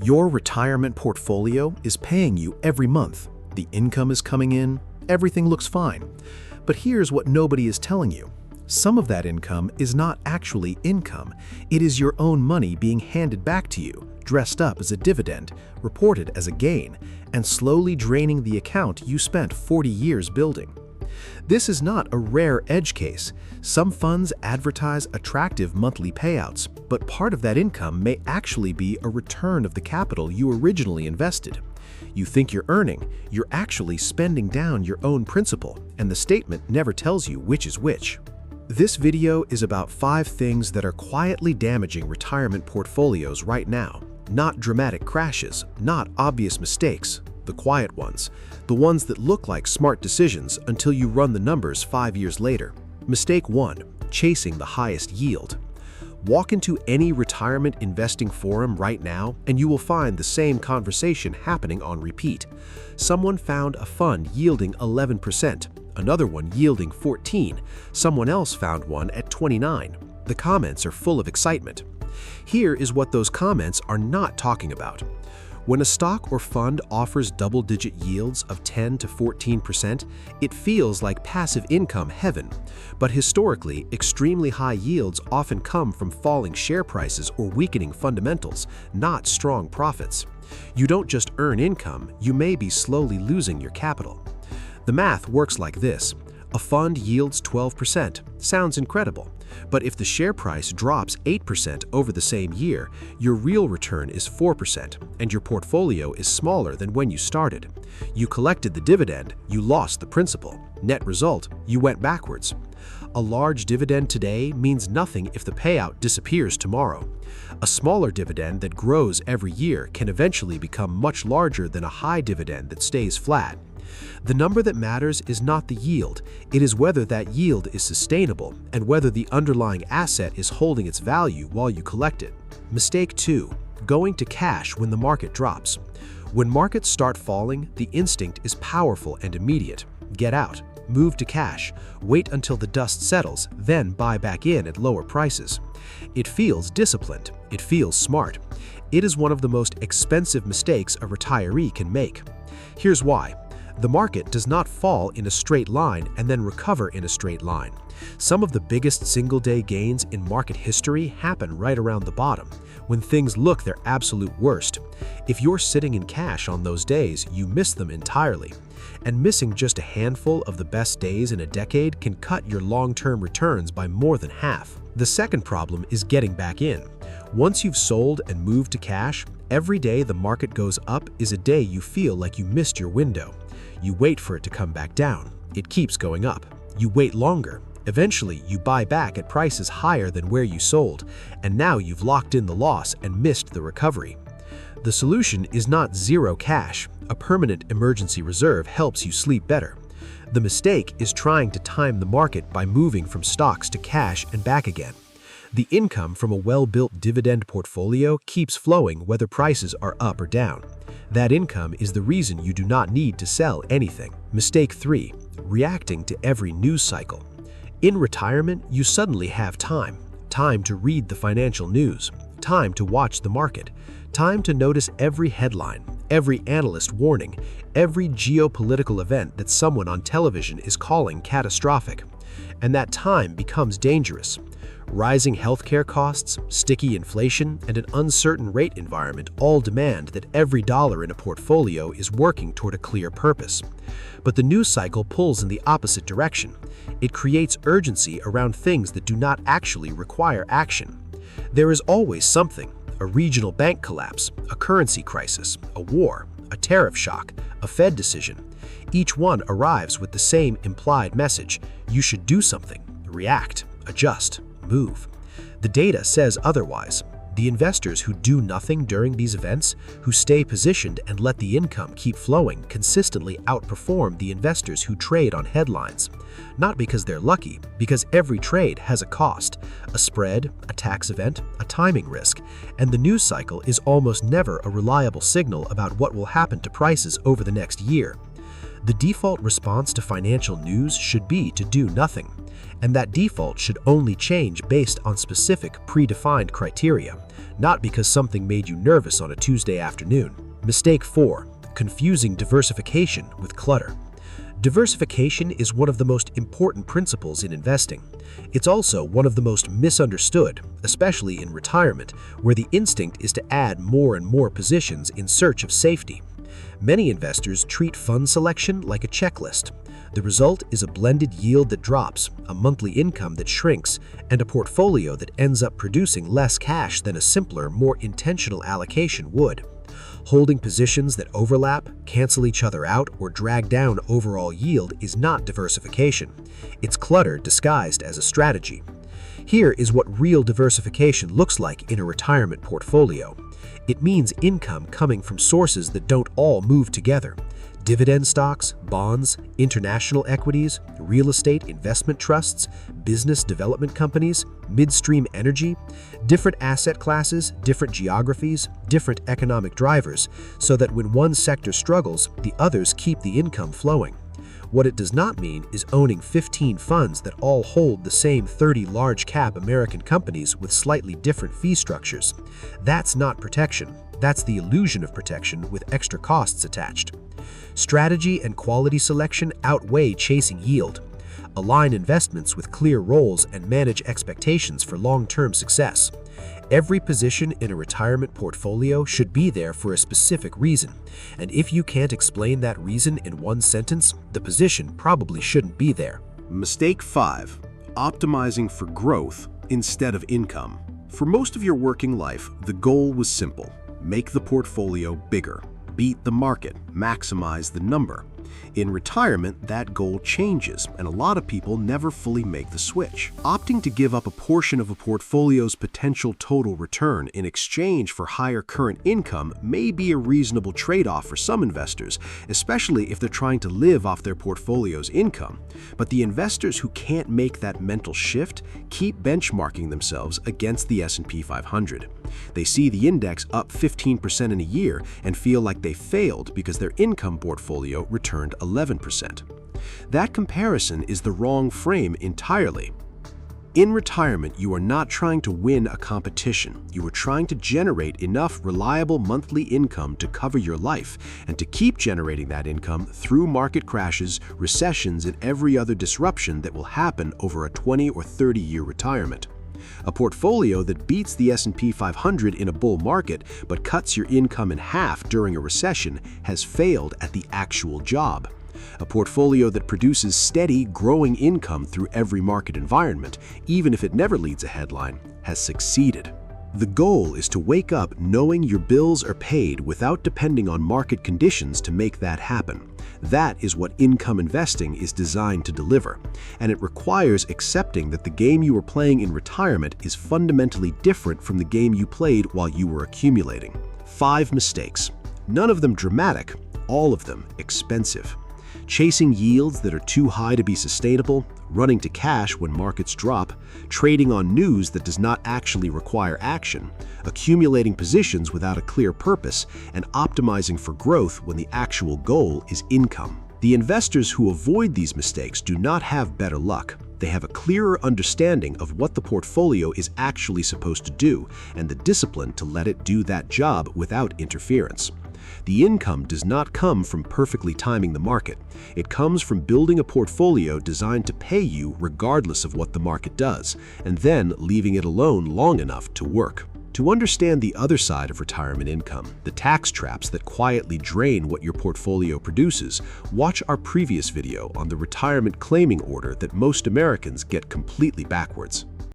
Your retirement portfolio is paying you every month. The income is coming in, everything looks fine. But here's what nobody is telling you. Some of that income is not actually income. It is your own money being handed back to you, dressed up as a dividend, reported as a gain, and slowly draining the account you spent 40 years building. This is not a rare edge case. Some funds advertise attractive monthly payouts, but part of that income may actually be a return of the capital you originally invested. You think you're earning, you're actually spending down your own principal, and the statement never tells you which is which. This video is about 5 things that are quietly damaging retirement portfolios right now. Not dramatic crashes, not obvious mistakes, the quiet ones. The ones that look like smart decisions until you run the numbers 5 years later. Mistake 1. Chasing the highest yield. Walk into any retirement investing forum right now and you will find the same conversation happening on repeat. Someone found a fund yielding 11%, another one yielding 14%, someone else found one at 29%. The comments are full of excitement. Here is what those comments are not talking about. When a stock or fund offers double-digit yields of 10 to 14%, it feels like passive income heaven. But historically, extremely high yields often come from falling share prices or weakening fundamentals, not strong profits. You don't just earn income, you may be slowly losing your capital. The math works like this. A fund yields 12%. Sounds incredible. But if the share price drops 8% over the same year, your real return is 4%, and your portfolio is smaller than when you started. You collected the dividend, you lost the principal. Net result, you went backwards. A large dividend today means nothing if the payout disappears tomorrow. A smaller dividend that grows every year can eventually become much larger than a high dividend that stays flat. The number that matters is not the yield, it is whether that yield is sustainable and whether the underlying asset is holding its value while you collect it. Mistake 2. Going to cash when the market drops. When markets start falling, the instinct is powerful and immediate. Get out, move to cash, wait until the dust settles, then buy back in at lower prices. It feels disciplined, it feels smart. It is one of the most expensive mistakes a retiree can make. Here's why. The market does not fall in a straight line and then recover in a straight line. Some of the biggest single-day gains in market history happen right around the bottom, when things look their absolute worst. If you're sitting in cash on those days, you miss them entirely. And missing just a handful of the best days in a decade can cut your long-term returns by more than half. The second problem is getting back in. Once you've sold and moved to cash, every day the market goes up is a day you feel like you missed your window. You wait for it to come back down. It keeps going up. You wait longer. Eventually, you buy back at prices higher than where you sold, and now you've locked in the loss and missed the recovery. The solution is not zero cash. A permanent emergency reserve helps you sleep better. The mistake is trying to time the market by moving from stocks to cash and back again. The income from a well-built dividend portfolio keeps flowing whether prices are up or down. That income is the reason you do not need to sell anything. Mistake 3. Reacting to every news cycle. In retirement, you suddenly have time. Time to read the financial news. Time to watch the market. Time to notice every headline, every analyst warning, every geopolitical event that someone on television is calling catastrophic. And that time becomes dangerous. Rising healthcare costs, sticky inflation, and an uncertain rate environment all demand that every dollar in a portfolio is working toward a clear purpose. But the news cycle pulls in the opposite direction. It creates urgency around things that do not actually require action. There is always something: a regional bank collapse, a currency crisis, a war, a tariff shock, a Fed decision. Each one arrives with the same implied message: you should do something, react, adjust, move. The data says otherwise. The investors who do nothing during these events, who stay positioned and let the income keep flowing, consistently outperform the investors who trade on headlines. Not because they're lucky, because every trade has a cost, a spread, a tax event, a timing risk, and the news cycle is almost never a reliable signal about what will happen to prices over the next year. The default response to financial news should be to do nothing, and that default should only change based on specific predefined criteria, not because something made you nervous on a Tuesday afternoon. Mistake 4. Confusing diversification with clutter. Diversification is one of the most important principles in investing. It's also one of the most misunderstood, especially in retirement, where the instinct is to add more and more positions in search of safety. Many investors treat fund selection like a checklist. The result is a blended yield that drops, a monthly income that shrinks, and a portfolio that ends up producing less cash than a simpler, more intentional allocation would. Holding positions that overlap, cancel each other out, or drag down overall yield is not diversification. It's clutter disguised as a strategy. Here is what real diversification looks like in a retirement portfolio. It means income coming from sources that don't all move together. Dividend stocks, bonds, international equities, real estate investment trusts, business development companies, midstream energy, different asset classes, different geographies, different economic drivers, so that when one sector struggles, the others keep the income flowing. What it does not mean is owning 15 funds that all hold the same 30 large-cap American companies with slightly different fee structures. That's not protection. That's the illusion of protection with extra costs attached. Strategy and quality selection outweigh chasing yield. Align investments with clear roles and manage expectations for long-term success. Every position in a retirement portfolio should be there for a specific reason, and if you can't explain that reason in one sentence, the position probably shouldn't be there. Mistake 5. Optimizing for growth instead of income. For most of your working life, the goal was simple: make the portfolio bigger, beat the market, maximize the number. In retirement, that goal changes, and a lot of people never fully make the switch. Opting to give up a portion of a portfolio's potential total return in exchange for higher current income may be a reasonable trade-off for some investors, especially if they're trying to live off their portfolio's income. But the investors who can't make that mental shift keep benchmarking themselves against the S&P 500. They see the index up 15% in a year and feel like they failed because their income portfolio returned 11%. That comparison is the wrong frame entirely. In retirement, you are not trying to win a competition. You are trying to generate enough reliable monthly income to cover your life and to keep generating that income through market crashes, recessions, and every other disruption that will happen over a 20 or 30-year retirement. A portfolio that beats the S&P 500 in a bull market but cuts your income in half during a recession has failed at the actual job. A portfolio that produces steady, growing income through every market environment, even if it never leads a headline, has succeeded. The goal is to wake up knowing your bills are paid without depending on market conditions to make that happen. That is what income investing is designed to deliver, and it requires accepting that the game you are playing in retirement is fundamentally different from the game you played while you were accumulating. 5 mistakes. None of them dramatic, all of them expensive. Chasing yields that are too high to be sustainable, running to cash when markets drop, trading on news that does not actually require action, accumulating positions without a clear purpose, and optimizing for growth when the actual goal is income. The investors who avoid these mistakes do not have better luck. They have a clearer understanding of what the portfolio is actually supposed to do and the discipline to let it do that job without interference. The income does not come from perfectly timing the market. It comes from building a portfolio designed to pay you regardless of what the market does, and then leaving it alone long enough to work. To understand the other side of retirement income, the tax traps that quietly drain what your portfolio produces, watch our previous video on the retirement claiming order that most Americans get completely backwards.